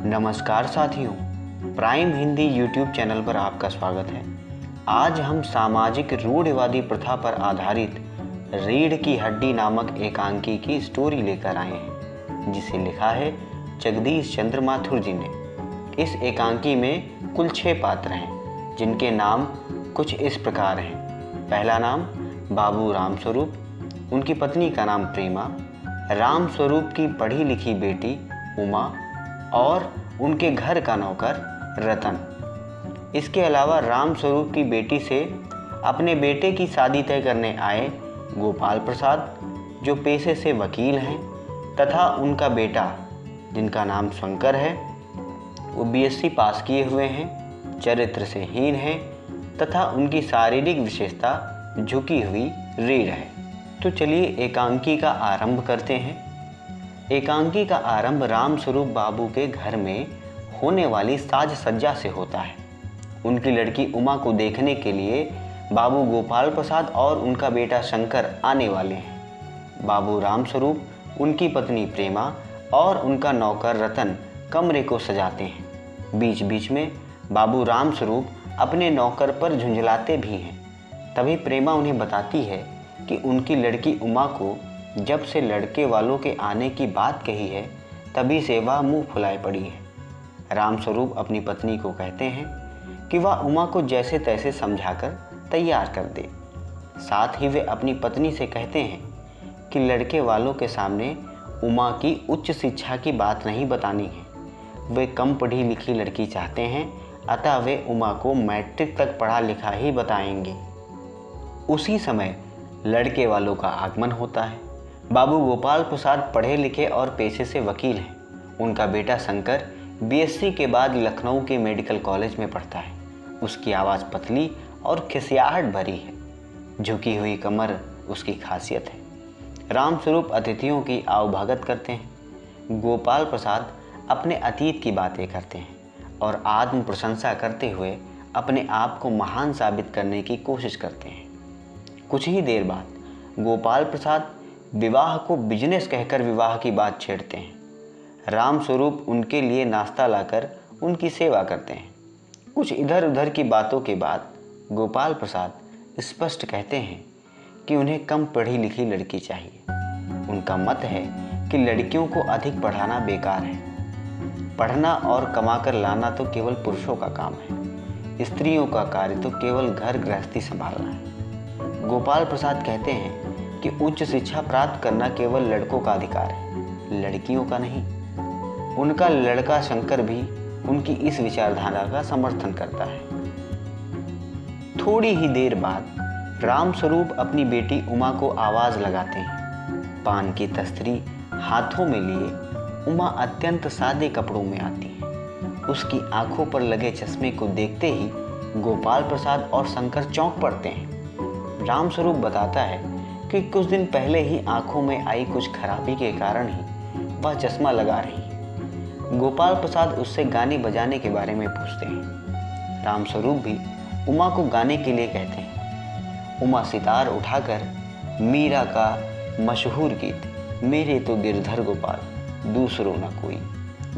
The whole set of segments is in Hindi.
नमस्कार साथियों, प्राइम हिंदी यूट्यूब चैनल पर आपका स्वागत है। आज हम सामाजिक रूढ़िवादी प्रथा पर आधारित रीढ़ की हड्डी नामक एकांकी की स्टोरी लेकर आए हैं, जिसे लिखा है जगदीश चंद्र माथुर जी ने। इस एकांकी में कुल 6 पात्र हैं, जिनके नाम कुछ इस प्रकार हैं। पहला नाम बाबू रामस्वरूप, उनकी पत्नी का नाम प्रेमा, रामस्वरूप की पढ़ी लिखी बेटी उमा और उनके घर का नौकर रतन। इसके अलावा रामस्वरूप की बेटी से अपने बेटे की शादी तय करने आए गोपाल प्रसाद, जो पेशे से वकील हैं, तथा उनका बेटा जिनका नाम शंकर है, वो बीएससी पास किए हुए हैं, चरित्र से हीन हैं तथा उनकी शारीरिक विशेषता झुकी हुई रीढ़ है। तो चलिए एकांकी का आरंभ करते हैं। एकांकी का आरंभ रामस्वरूप बाबू के घर में होने वाली साज सज्जा से होता है। उनकी लड़की उमा को देखने के लिए बाबू गोपाल प्रसाद और उनका बेटा शंकर आने वाले हैं। बाबू रामस्वरूप, उनकी पत्नी प्रेमा और उनका नौकर रतन कमरे को सजाते हैं। बीच बीच में बाबू रामस्वरूप अपने नौकर पर झुंझलाते भी हैं। तभी प्रेमा उन्हें बताती है कि उनकी लड़की उमा को जब से लड़के वालों के आने की बात कही है, तभी से वह मुंह फुलाए पड़ी है। रामस्वरूप अपनी पत्नी को कहते हैं कि वह उमा को जैसे तैसे समझाकर तैयार कर दे। साथ ही वे अपनी पत्नी से कहते हैं कि लड़के वालों के सामने उमा की उच्च शिक्षा की बात नहीं बतानी है। वे कम पढ़ी लिखी लड़की चाहते हैं, अतः वे उमा को मैट्रिक तक पढ़ा लिखा ही बताएंगे। उसी समय लड़के वालों का आगमन होता है। बाबू गोपाल प्रसाद पढ़े लिखे और पेशे से वकील हैं। उनका बेटा शंकर बीएससी के बाद लखनऊ के मेडिकल कॉलेज में पढ़ता है। उसकी आवाज़ पतली और खिसियाहट भरी है। झुकी हुई कमर उसकी खासियत है। रामस्वरूप अतिथियों की आवभगत करते हैं। गोपाल प्रसाद अपने अतीत की बातें करते हैं और आत्म प्रशंसा करते हुए अपने आप को महान साबित करने की कोशिश करते हैं। कुछ ही देर बाद गोपाल प्रसाद विवाह को बिजनेस कहकर विवाह की बात छेड़ते हैं। रामस्वरूप उनके लिए नाश्ता लाकर उनकी सेवा करते हैं। कुछ इधर उधर की बातों के बाद गोपाल प्रसाद स्पष्ट कहते हैं कि उन्हें कम पढ़ी लिखी लड़की चाहिए। उनका मत है कि लड़कियों को अधिक पढ़ाना बेकार है। पढ़ना और कमाकर लाना तो केवल पुरुषों का काम है। स्त्रियों का कार्य तो केवल घर गृहस्थी संभालना है। गोपाल प्रसाद कहते हैं कि उच्च शिक्षा प्राप्त करना केवल लड़कों का अधिकार है, लड़कियों का नहीं। उनका लड़का शंकर भी उनकी इस विचारधारा का समर्थन करता है। थोड़ी ही देर बाद रामस्वरूप अपनी बेटी उमा को आवाज लगाते हैं। पान की तस्तरी हाथों में लिए उमा अत्यंत सादे कपड़ों में आती है। उसकी आंखों पर लगे चश्मे को देखते ही गोपाल प्रसाद और शंकर चौंक पड़ते हैं। रामस्वरूप बताता है कि कुछ दिन पहले ही आंखों में आई कुछ खराबी के कारण ही वह चश्मा लगा रही है। गोपाल प्रसाद उससे गाने बजाने के बारे में पूछते हैं। रामस्वरूप भी उमा को गाने के लिए कहते हैं। उमा सितार उठाकर मीरा का मशहूर गीत मेरे तो गिरधर गोपाल दूसरों न कोई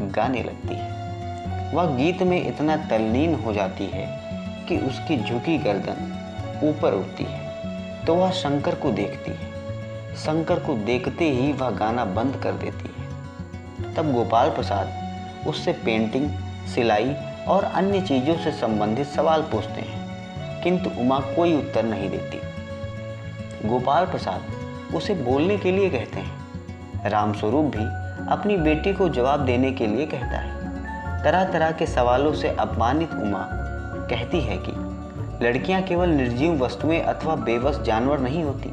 गाने लगती है। वह गीत में इतना तल्लीन हो जाती है कि उसकी झुकी गर्दन ऊपर उठती है। तो वह शंकर को देखती है। शंकर को देखते ही वह गाना बंद कर देती है। तब गोपाल प्रसाद उससे पेंटिंग, सिलाई और अन्य चीज़ों से संबंधित सवाल पूछते हैं, किंतु उमा कोई उत्तर नहीं देती। गोपाल प्रसाद उसे बोलने के लिए कहते हैं। रामस्वरूप भी अपनी बेटी को जवाब देने के लिए कहता है। तरह तरह के सवालों से अपमानित उमा कहती है कि लड़कियां केवल निर्जीव वस्तुएं अथवा बेबस जानवर नहीं होती,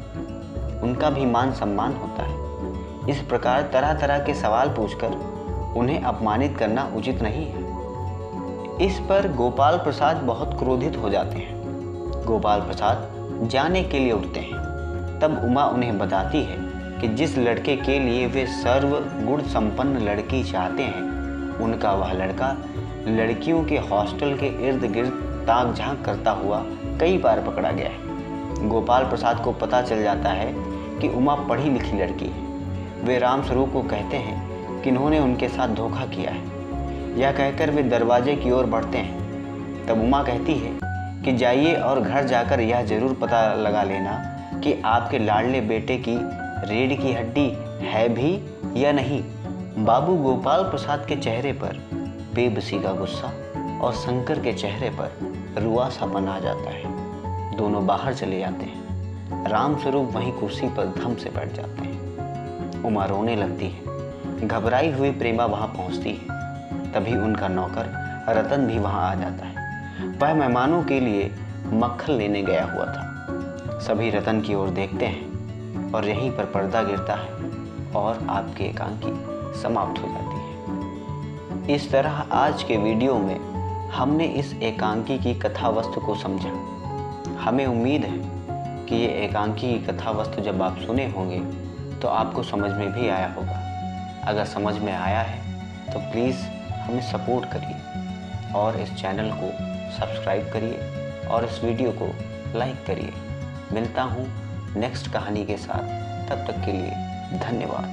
उनका भी मान सम्मान होता है। इस प्रकार तरह तरह के सवाल पूछकर उन्हें अपमानित करना उचित नहीं है। इस पर गोपाल प्रसाद बहुत क्रोधित हो जाते हैं। गोपाल प्रसाद जाने के लिए उठते हैं। तब उमा उन्हें बताती है कि जिस लड़के के लिए वे सर्व गुण संपन्न लड़की चाहते हैं, उनका वह लड़का लड़कियों के हॉस्टल के इर्द गिर्द ताक झांक करता हुआ कई बार पकड़ा गया है। गोपाल प्रसाद को पता चल जाता है कि उमा पढ़ी लिखी लड़की है। वे रामस्वरूप को कहते हैं कि इन्होंने उनके साथ धोखा किया है। यह कहकर वे दरवाजे की ओर बढ़ते हैं। तब उमा कहती है कि जाइए और घर जाकर यह जरूर पता लगा लेना कि आपके लाडले बेटे की रीढ़ की हड्डी है भी या नहीं। बाबू गोपाल प्रसाद के चेहरे पर बेबसी का गुस्सा और शंकर के चेहरे पर रुआसापन आ जाता है। दोनों बाहर चले जाते हैं। रामस्वरूप वहीं कुर्सी पर धम से बैठ जाते हैं। उमा रोने लगती है। घबराई हुई प्रेमा वहां पहुंचती है। तभी उनका नौकर रतन भी वहां आ जाता है। वह मेहमानों के लिए मक्खन लेने गया हुआ था। सभी रतन की ओर देखते हैं और यहीं पर पर्दा गिरता है और आपकी एकांकी समाप्त हो जाती है। इस तरह आज के वीडियो में हमने इस एकांकी की कथा वस्तु को समझा। हमें उम्मीद है कि ये एकांकी की कथा वस्तु जब आप सुने होंगे तो आपको समझ में भी आया होगा। अगर समझ में आया है तो प्लीज़ हमें सपोर्ट करिए और इस चैनल को सब्सक्राइब करिए और इस वीडियो को लाइक करिए। मिलता हूँ नेक्स्ट कहानी के साथ। तब तक के लिए धन्यवाद।